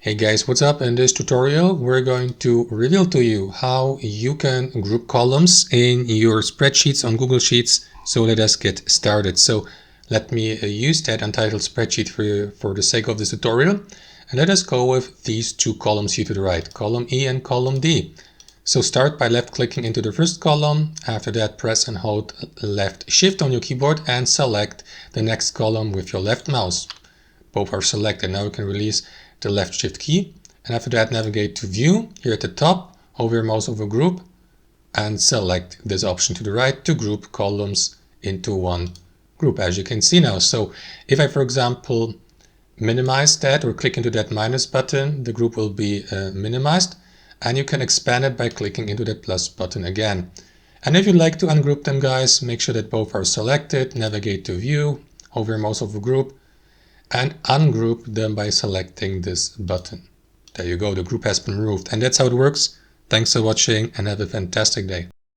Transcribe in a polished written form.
Hey guys, what's up? In this tutorial, we're going to reveal to you how you can group columns in your spreadsheets on Google Sheets. So let us get started. So let me use that untitled spreadsheet for the sake of this tutorial. And let us go with these two columns here to the right, column E and column D. So start by left clicking into the first column. After that, press and hold left shift on your keyboard and select the next column with your left mouse. Both are selected. Now you can release the left shift key, and after that navigate to view here at the top, hover your mouse over group and select this option to the right to group columns into one group, as you can see now. So if I, for example, minimize that or click into that minus button, the group will be minimized, and you can expand it by clicking into that plus button again. And if you'd like to ungroup them, guys, make sure that both are selected, navigate to view, hover your mouse over group, and ungroup them by selecting this button. There you go, the group has been removed. And that's how it works. Thanks for watching and have a fantastic day.